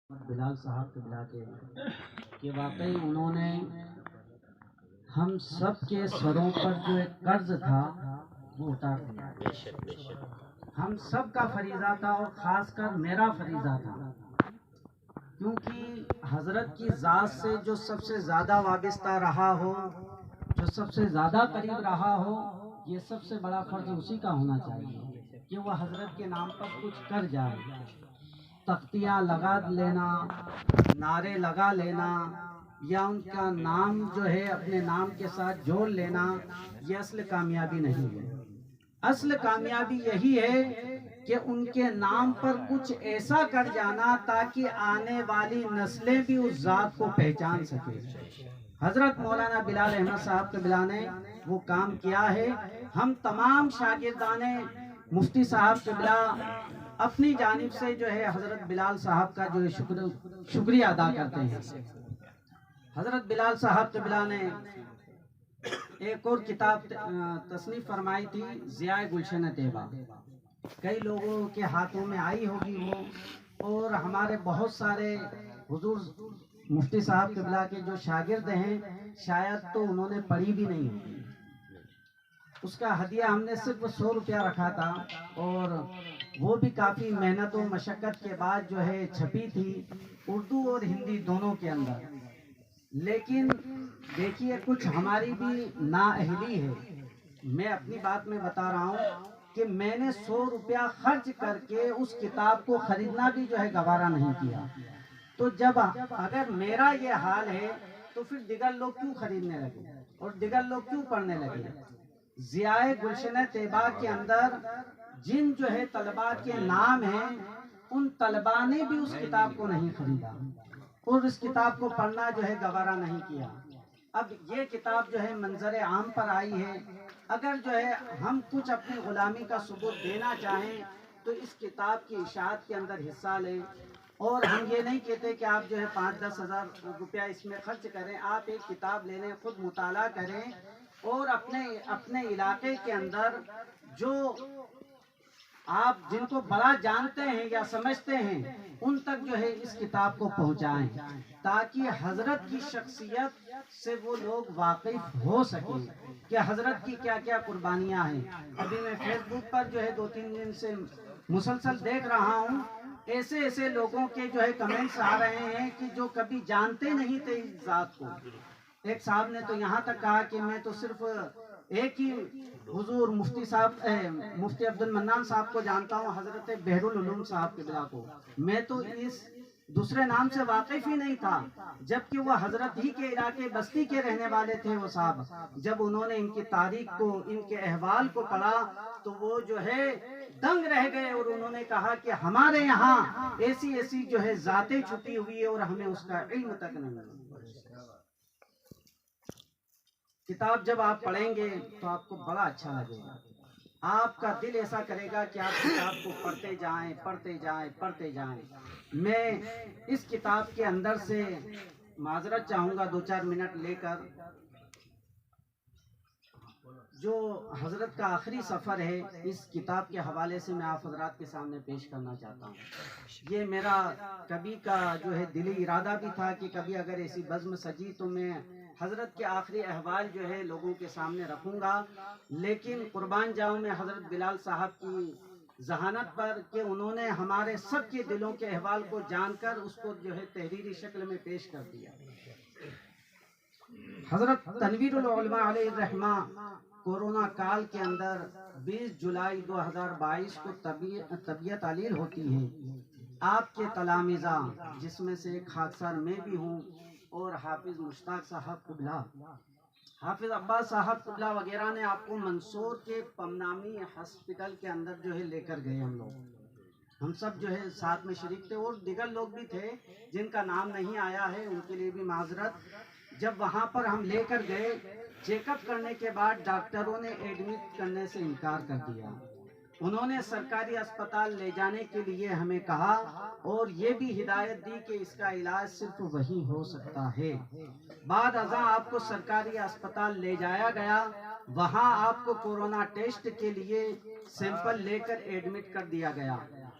بلال صاحب قبلہ کے کہ واقعی انہوں نے ہم سب کے سروں پر جو ایک قرض تھا وہ اتار دیا۔ ہم سب کا فریضہ تھا اور خاص کر میرا فریضہ تھا، کیونکہ حضرت کی ذات سے جو سب سے زیادہ وابستہ رہا ہو، جو سب سے زیادہ قریب رہا ہو، یہ سب سے بڑا فرض اسی کا ہونا چاہیے کہ وہ حضرت کے نام پر کچھ کر جائے۔ تختیاں لگا لینا، نعرے لگا لینا یا ان کا نام جو ہے اپنے نام کے ساتھ جوڑ لینا، یہ اصل کامیابی نہیں ہے۔ اصل کامیابی یہی ہے کہ ان کے نام پر کچھ ایسا کر جانا تاکہ آنے والی نسلیں بھی اس ذات کو پہچان سکے۔ حضرت مولانا بلال احمد صاحب قبلہ نے وہ کام کیا ہے۔ ہم تمام شاگردان مفتی صاحب قبلہ اپنی جانب سے جو ہے حضرت بلال صاحب کا جو ہے شکریہ ادا کرتے ہیں۔ حضرت بلال صاحب قبلہ نے ایک اور کتاب تصنیف فرمائی تھی، ضیاء گلشن طیبہ، کئی لوگوں کے ہاتھوں میں آئی ہوگی وہ، اور ہمارے بہت سارے حضور مفتی صاحب قبلہ کے جو شاگرد ہیں شاید تو انہوں نے پڑھی بھی نہیں ہوگی۔ اس کا ہدیہ ہم نے صرف 100 روپیہ رکھا تھا، اور وہ بھی کافی محنت و مشقت کے بعد جو ہے چھپی تھی، اردو اور ہندی دونوں کے اندر۔ لیکن دیکھیے کچھ ہماری بھی نااہلی ہے۔ میں اپنی بات میں بتا رہا ہوں کہ میں نے 100 روپیہ خرچ کر کے اس کتاب کو خریدنا بھی جو ہے گوارا نہیں کیا۔ تو جب اگر میرا یہ حال ہے تو پھر دیگر لوگ کیوں خریدنے لگے اور دیگر لوگ کیوں پڑھنے لگے؟ ضیاء گلشن طیبہ کے اندر جن جو ہے طلباء کے نام ہیں، ان طلباء نے بھی اس کتاب کو نہیں خریدا اور اس کتاب کو پڑھنا جو ہے گوارا نہیں کیا۔ اب یہ کتاب جو ہے منظر عام پر آئی ہے، اگر جو ہے ہم کچھ اپنی غلامی کا ثبوت دینا چاہیں تو اس کتاب کی اشاعت کے اندر حصہ لیں۔ اور ہم یہ نہیں کہتے کہ آپ جو ہے 5-10 ہزار روپیہ اس میں خرچ کریں، آپ ایک کتاب لے لیں، خود مطالعہ کریں، اور اپنے علاقے کے اندر جو آپ جن کو بڑا جانتے ہیں یا سمجھتے ہیں ان تک جو ہے اس کتاب کو پہنچائیں، تاکہ حضرت کی شخصیت سے وہ لوگ واقف ہو سکیں کہ حضرت کی کیا کیا قربانیاں ہیں۔ ابھی میں فیس بک پر جو ہے 2-3 دن سے مسلسل دیکھ رہا ہوں، ایسے لوگوں کے جو ہے کمنٹس آ رہے ہیں کہ جو کبھی جانتے نہیں تھے اس ذات کو۔ ایک صاحب نے تو یہاں تک کہا کہ میں تو صرف ایک ہی حضور مفتی عبد المنان صاحب کو جانتا ہوں، حضرت بحر العلوم صاحب قبلہ کو، میں تو اس دوسرے نام سے واقف ہی نہیں تھا، جبکہ وہ حضرت ہی کے علاقے بستی کے رہنے والے تھے وہ صاحب۔ جب انہوں نے ان کی تاریخ کو، ان کے احوال کو پڑھا تو وہ جو ہے دنگ رہ گئے، اور انہوں نے کہا کہ ہمارے یہاں ایسی جو ہے ذاتیں چھپی ہوئی ہے اور ہمیں اس کا علم تک نہیں ہے۔ کتاب جب آپ پڑھیں گے تو آپ کو بڑا اچھا لگے گا، آپ کا دل ایسا کرے گا کہ آپ کتاب کو پڑھتے جائیں پڑھتے جائیں پڑھتے جائیں۔ میں اس کتاب کے اندر سے معذرت چاہوں گا 2-4 منٹ لے کر، جو حضرت کا آخری سفر ہے اس کتاب کے حوالے سے میں آپ حضرات کے سامنے پیش کرنا چاہتا ہوں۔ یہ میرا کبھی کا جو ہے دلی ارادہ بھی تھا کہ کبھی اگر ایسی بزم سجی تو میں حضرت کے آخری احوال جو ہے لوگوں کے سامنے رکھوں گا، لیکن قربان جاؤں میں حضرت بلال صاحب کی ذہانت پر کہ انہوں نے ہمارے سب کے دلوں کے احوال کو جان کر اس کو جو ہے تحریری شکل میں پیش کر دیا۔ حضرت تنویر العلماء علیہ الرحمہ کورونا کال کے اندر 20 جولائی 2022 کو طبیعت علیل ہوتی ہے۔ آپ کے تلامذہ جس میں سے ایک خاکسار میں بھی ہوں، اور حافظ مشتاق صاحب قبلہ، حافظ عباس صاحب قبلہ وغیرہ نے آپ کو منصور کے پمنامی ہاسپٹل کے اندر جو ہے لے کر گئے۔ ہم سب جو ہے ساتھ میں شریک تھے، اور دیگر لوگ بھی تھے جن کا نام نہیں آیا ہے، ان کے لیے بھی معذرت۔ جب وہاں پر ہم لے کر گئے، چیک اپ کرنے کے بعد ڈاکٹروں نے ایڈمٹ کرنے سے انکار کر دیا۔ انہوں نے سرکاری اسپتال لے جانے کے لیے ہمیں کہا، اور یہ بھی ہدایت دی کہ اس کا علاج صرف وہی ہو سکتا ہے۔ بعد ازاں آپ کو سرکاری اسپتال لے جایا گیا، وہاں آپ کو کورونا ٹیسٹ کے لیے سیمپل لے کر ایڈمٹ کر دیا گیا۔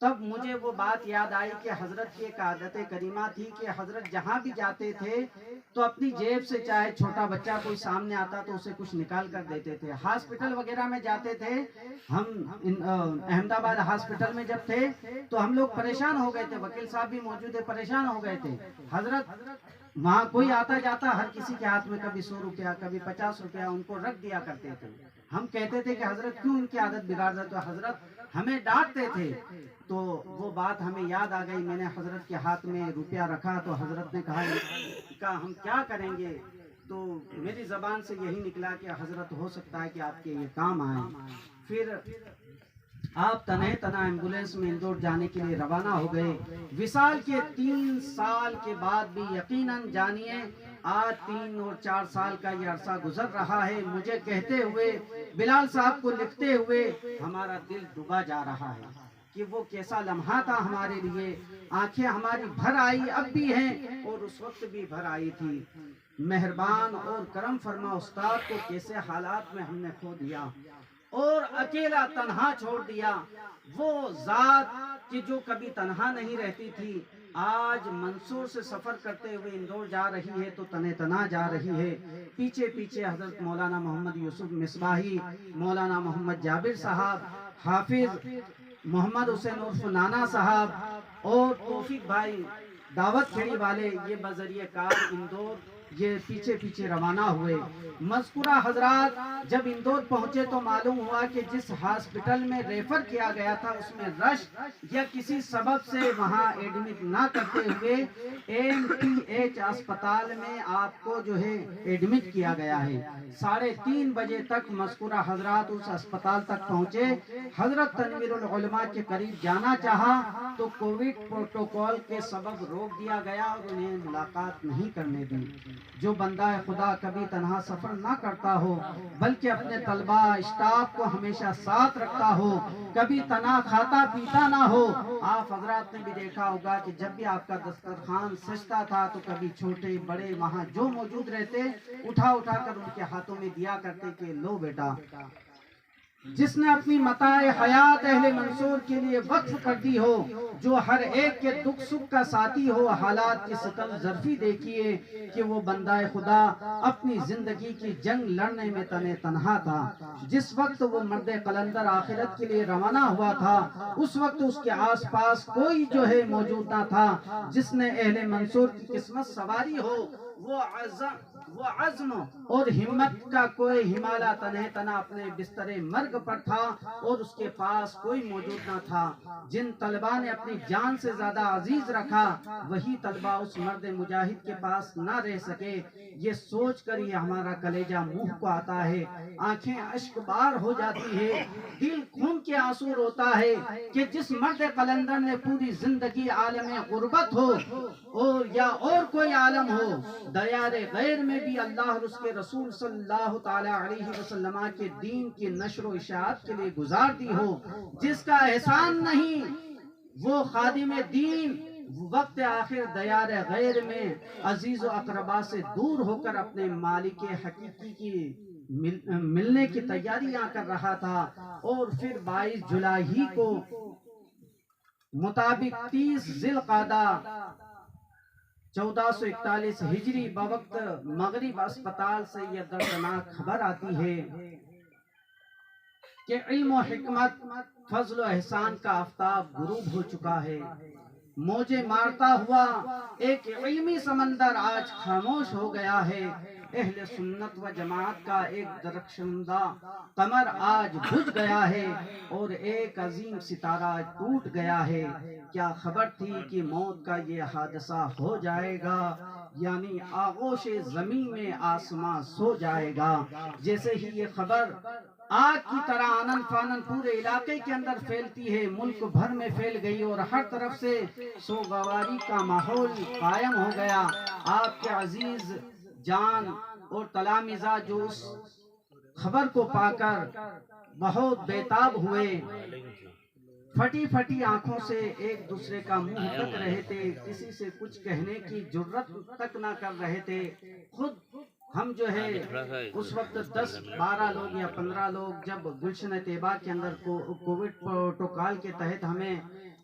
تب مجھے وہ بات یاد آئی کہ حضرت کی ایک عادت کریمہ تھی کہ حضرت جہاں بھی جاتے تھے تو اپنی جیب سے چاہے چھوٹا بچہ کوئی سامنے آتا تو اسے کچھ نکال کر دیتے تھے. ہاسپٹل وغیرہ میں جاتے تھے ہم احمد آباد ہاسپٹل میں جب تھے تو ہم لوگ پریشان ہو گئے تھے, وکیل صاحب بھی موجود ہے, پریشان ہو گئے تھے. حضرت وہاں کوئی آتا جاتا ہر کسی کے ہاتھ میں کبھی 100 روپیہ کبھی 50 روپیہ ان کو رکھ دیا کرتے تھے. ہم کہتے تھے کہ حضرت کیوں ان کی عادت بگاڑ رہے, تو حضرت ہمیں ڈانٹتے تھے. تو وہ بات ہمیں یاد آ گئی. میں نے حضرت کے ہاتھ میں روپیہ رکھا تو حضرت نے کہا ہم کیا کریں گے, تو میری زبان سے یہی نکلا کہ حضرت ہو سکتا ہے کہ آپ کے یہ کام آئیں. پھر آپ تنہ تنہ ایمبولینس میں اندور جانے کے لیے روانہ ہو گئے. وصال کے 3 سال کے بعد بھی یقیناً جانیے آج 3 اور 4 سال کا یہ عرصہ گزر رہا ہے, مجھے کہتے ہوئے بلال صاحب کو لکھتے ہوئے ہمارا دل ڈوبا جا رہا ہے کہ وہ کیسا لمحہ تھا ہمارے لیے. آنکھیں ہماری بھر آئی, اب بھی ہیں اور اس وقت بھی بھر آئی تھی. مہربان اور کرم فرما استاد کو کیسے حالات میں ہم نے کھو دیا اور اکیلا تنہا چھوڑ دیا. وہ ذات کہ جو کبھی تنہا نہیں رہتی تھی آج منصور سے سفر کرتے ہوئے اندور جا رہی ہے تو تنہ تنہا جا رہی ہے. پیچھے پیچھے حضرت مولانا محمد یوسف مصباحی, مولانا محمد جابر صاحب, حافظ محمد حسین عرف نانا صاحب اور توفیق بھائی دعوت کھیڑی والے, یہ بذریعہ کار اندور یہ پیچھے پیچھے روانہ ہوئے. مذکورہ حضرات جب اندور پہنچے تو معلوم ہوا کہ جس ہاسپٹل میں ریفر کیا گیا تھا اس میں رش یا کسی سبب سے وہاں ایڈمٹ نہ کرتے ہوئے MTH اسپتال میں آپ کو جو ہے ایڈمٹ کیا گیا ہے. 3:30 بجے تک مذکورہ حضرات اس اسپتال تک پہنچے. حضرت تنویر العلماء کے قریب جانا چاہا تو کووڈ پروٹوکول کے سبب روک دیا گیا اور انہیں ملاقات نہیں کرنے دی. جو بندہ خدا کبھی تنہا سفر نہ کرتا ہو بلکہ اپنے طلبہ اسٹاف کو ہمیشہ ساتھ رکھتا ہو, کبھی تنہا کھاتا پیتا نہ ہو. آپ حضرات نے بھی دیکھا ہوگا کہ جب بھی آپ کا دسترخوان سجتا تھا تو کبھی چھوٹے بڑے وہاں جو موجود رہتے اٹھا اٹھا کر ان کے ہاتھوں میں دیا کرتے کہ لو بیٹا. جس نے اپنی متاع حیات اہل منصور کے لیے وقف کر دی ہو, جو ہر ایک کے دکھ سکھ کا ساتھی ہو, حالات کی ستم ظرفی دیکھیے کہ وہ بندہ خدا اپنی زندگی کی جنگ لڑنے میں تنہا تھا. جس وقت وہ مرد قلندر آخرت کے لیے روانہ ہوا تھا اس وقت اس کے آس پاس کوئی جو ہے موجود نہ تھا. جس نے اہل منصور کی قسمت سواری ہو وہ عزم اور ہمت کا کوئی ہمالیہ تنہ تنہ اپنے بستر مرگ پر تھا اور اس کے پاس کوئی موجود نہ تھا. جن طلبہ نے اپنی جان سے زیادہ عزیز رکھا وہی طلبہ اس مرد مجاہد کے پاس نہ رہ سکے. یہ سوچ کر ہی ہمارا کلیجہ منہ کو آتا ہے, آنکھیں اشک بار ہو جاتی ہے, دل خون کے آنسو روتا ہے کہ جس مرد قلندر نے پوری زندگی عالم غربت ہو اور کوئی عالم ہو دیار غیر میں بھی اللہ اور اس کے رسول صلی اللہ تعالی علیہ وسلم کے دین کی نشر و اشاعت کے لیے گزار دی ہو, جس کا احسان نہیں وہ خادم دین وقت آخر دیار غیر میں عزیز و اقربا سے دور ہو کر اپنے مالک حقیقی کی ملنے کی تیاریاں کر رہا تھا. اور پھر 22 جولائی کو مطابق 30 ذی القعدہ 1441 ہجری بوقت مغرب اسپتال سے یہ دردناک خبر آتی ہے کہ علم و حکمت فضل و احسان کا آفتاب غروب ہو چکا ہے. موجے مارتا ہوا ایک علمی سمندر آج خاموش ہو گیا ہے. اہل سنت و جماعت کا ایک درخشندہ قمر آج بجھ گیا ہے اور ایک عظیم ستارہ ٹوٹ گیا ہے. کیا خبر تھی کہ موت کا یہ حادثہ ہو جائے گا, یعنی آغوش زمین میں آسمان سو جائے گا. جیسے ہی یہ خبر آگ کی طرح آنن فانن پورے علاقے کے اندر پھیلتی ہے, ملک بھر میں پھیل گئی اور ہر طرف سے سوگواری کا ماحول قائم ہو گیا. آپ کے عزیز جان اور تلامذہ جو اس خبر کو پا کر بہت بیتاب ہوئے, پھٹی پھٹی آنکھوں سے ایک دوسرے کا منہ تک رہے تھے, کسی سے کچھ کہنے کی جرت تک نہ کر رہے تھے. خود ہم جو ہے اس وقت 10-12 لوگ یا 15 لوگ جب گلشن طیبہ کے اندر کووڈ پروٹوکول کے تحت ہمیں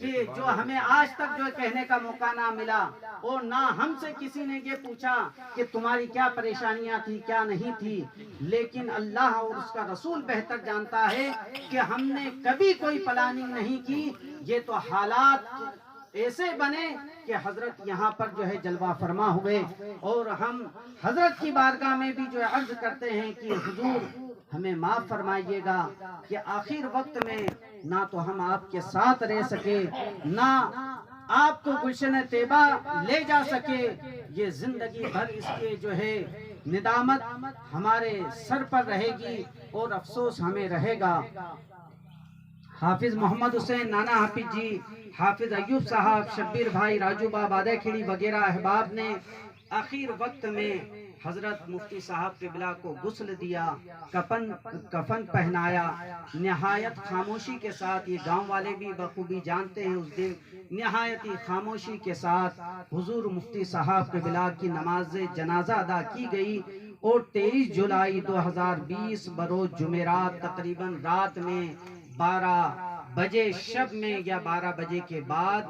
کہ جو ہمیں آج تک جو کہنے کا موقع نہ ملا، اور نہ ہم سے کسی نے یہ پوچھا کہ تمہاری کیا پریشانیاں تھی کیا نہیں تھی، لیکن اللہ اور اس کا رسول بہتر جانتا ہے کہ ہم نے کبھی کوئی پلاننگ نہیں کی. یہ تو حالات ایسے بنے کہ حضرت یہاں پر جو ہے جلوہ فرما ہوئے، اور ہم حضرت کی بارگاہ میں بھی جو عرض کرتے ہیں کہ حضور ہمیں معاف فرمائیے گا کہ آخر وقت میں نہ تو ہم آپ کے ساتھ رہ سکے، نہ آپ کو گلشن طیبہ لے جا سکے. یہ زندگی بھر اس کے جو ہے ندامت ہمارے سر پر رہے گی اور افسوس ہمیں رہے گا. حافظ محمد حسین نانا حافظ جی، حافظ ایوب صاحب، شبیر بھائی، راجو با بادہ کھیڑی وغیرہ احباب نے آخر وقت میں حضرت مفتی صاحب قبلہ کو غسل دیا، کفن پہنایا، نہایت خاموشی کے ساتھ. یہ گاؤں والے بھی بخوبی جانتے ہیں اس دن نہایت ہی خاموشی کے ساتھ حضور مفتی صاحب قبلہ کی نماز جنازہ ادا کی گئی. اور 23 جولائی 2020 بروز جمعرات تقریباً رات میں 12 بجے شب میں یا 12 بجے کے بعد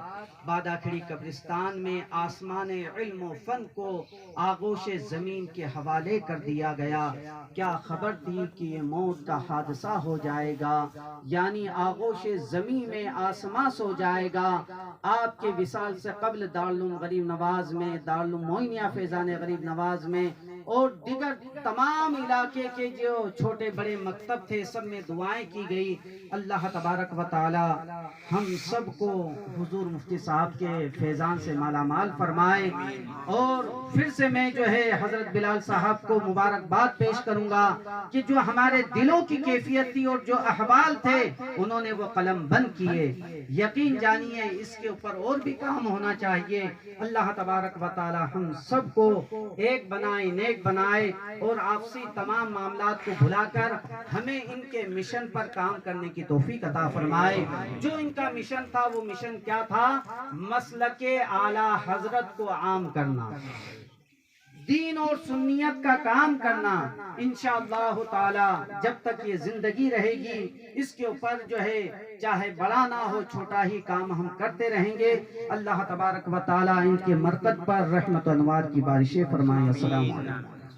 بادہ کھڑی قبرستان میں آسمان علم و فن کو آغوش زمین کے حوالے کر دیا گیا. کیا خبر تھی کہ یہ موت کا حادثہ ہو جائے گا، یعنی آغوش زمین میں آسمان سو جائے گا. آپ کے وصال سے قبل دارالعلوم غریب نواز میں، دارالعلوم معینیہ فیضان غریب نواز میں اور دیگر تمام علاقے کے جو چھوٹے بڑے مکتب تھے سب میں دعائیں کی گئی. اللہ تبارک و تعالی ہم سب کو حضور مفتی صاحب کے فیضان سے مالا مال فرمائے. اور پھر سے میں جو ہے حضرت بلال صاحب کو مبارکباد پیش کروں گا کہ جو ہمارے دلوں کی کیفیت تھی اور جو احوال تھے انہوں نے وہ قلم بند کیے. یقین جانیے اس کے اوپر اور بھی کام ہونا چاہیے. اللہ تبارک و تعالی ہم سب کو ایک بنائے، نیک بنائے، اور آپسی تمام معاملات کو بھلا کر ہمیں ان کے مشن پر کام کرنے کی توفیق عطا فرمائے. جو ان کا مشن تھا وہ مشن کیا تھا؟ مسلک اعلی حضرت کو عام کرنا، دین اور سنیت کا کام کرنا. انشاءاللہ تعالی جب تک یہ زندگی رہے گی اس کے اوپر جو ہے چاہے بڑا نہ ہو چھوٹا ہی کام ہم کرتے رہیں گے. اللہ تبارک و تعالی ان کے مرکز پر رحمت و انوار کی بارشیں فرمائے. السلام علیکم.